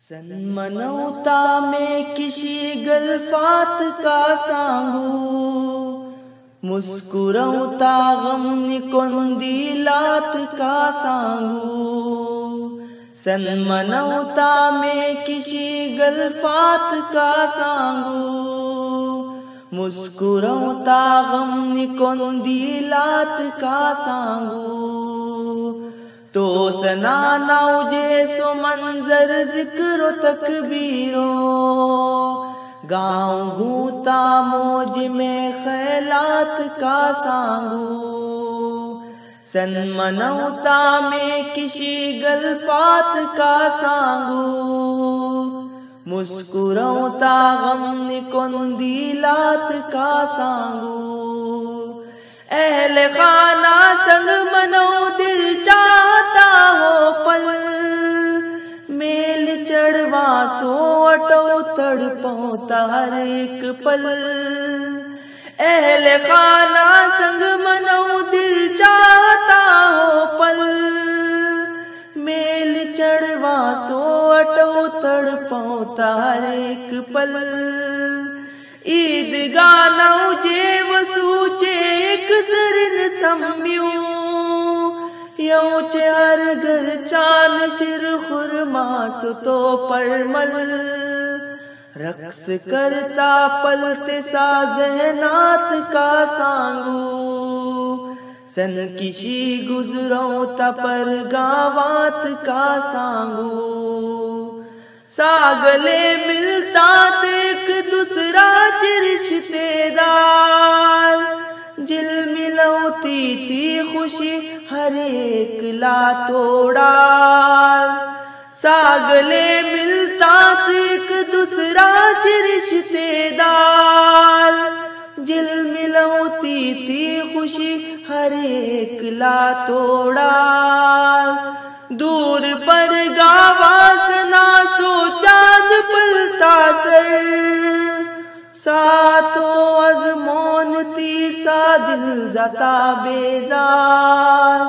سن منوتا میں کسی گلفات کا سانگو، مسکروتا غم نکندیلات کا سانگو۔ سن منوتا میں کسی گلفات کا سانگو، مسکروتا غم نکندیلات کا سانگو۔ تو سناناو جیسو منظر ذکر و تکبیرو، گاؤں گوتا موج میں خیلات کا سانگو۔ سن منوتا میں کسی گلفات کا سانگو، مسکروتا غم نکندیلات کا سانگو۔ اہل خانہ سنگ منو دل چاہتا ہو پل، میل چڑھوا سو اٹو تڑپوتا ہر ایک پل۔ اہل خانہ سنگ منو دل چاہتا ہو پل، میل چڑھوا سو اٹو تڑپوتا ہر ایک پل۔ عید گانو جے وسوچے ایک زرن سمیوں، یوں چے ہر گھر چان شر خرما ستو پرمل۔ رقص کرتا پلتے سازہنات کا سانگو، سن کشی گزروں تا پر گاوات کا سانگو۔ ساگلے ملتا ایک دوسرا رشتے دار، جل ملوتی تھی خوشی ہر ایک لا توڑا۔ ساگلے ملتا ایک دوسرا رشتے دار، جل ملوتی تھی خوشی ہر ایک لا توڑا۔ دور پر گاوا سنا سو چاند پلتا سر، ساتو ازمون تیسا دل زتا بیزار۔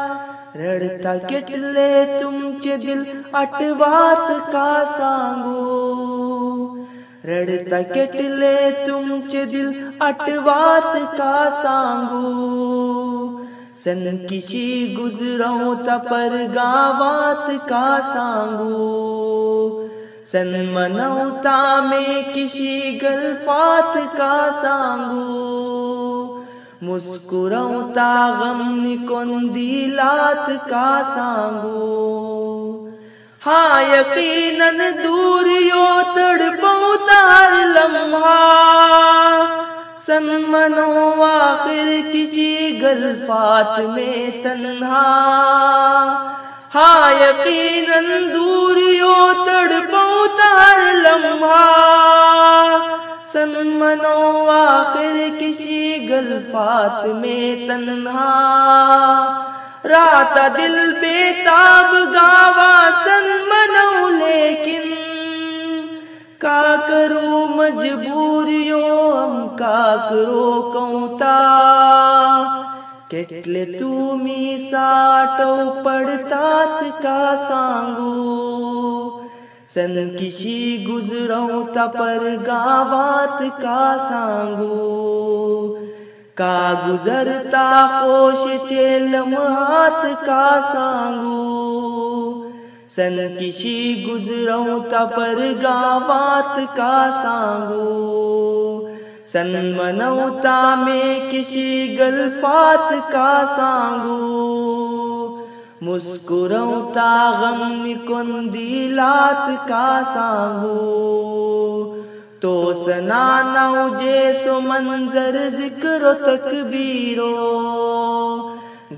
رڑتا کٹلے تم چے دل اٹوات کا سانگو، رڑتا کٹلے تم چے دل اٹوات کا سانگو۔ سن کشی گزروں تا پر گاوات کا سانگو، سن منوتا میں کسی گلفات کا سانگو، مسکروتا غم نکندیلات کا سانگو۔ ہاں یقیناً دوریو تڑپوتا ہر لمحہ، سن منو آخر کسی گلفات میں تنہا۔ ہاں یقیناً دوریو تڑپوتا ہر لمحہ، سن منو آخر کسی گلفات میں تنہا۔ راتا دل بے تاب گاوا سن منو لیکن، کا کرو مجبوریوں ہم کا کرو کوتا۔ کٹلے تومی ساٹو پڑتات کا سانگو، سن کشی گزروں تا پر گاوات کا سانگو۔ کا گزرتا خوش چے لمحات کا سانگو، سن کشی گزروں تا پر گاوات کا سانگو۔ سن منوتا میں کسی گلفات کا سانگو، مسکروتا غم نکندیلات کا سانگو۔ تو سناناو جیسو منظر ذکر و تکبیرو،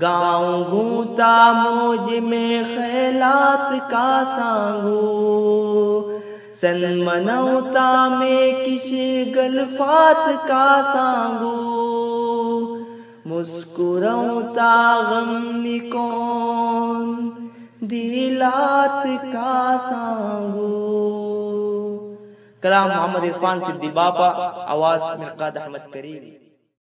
گاؤں گوتا موج میں خیلات کا سانگو۔ سن منوتا میں کسی گلفات کا سانگو، مسکروتا غم نکندیلات کا سانگو۔ کلام محمد عرفان صدی بابا، آواز مرقاد احمد کریم۔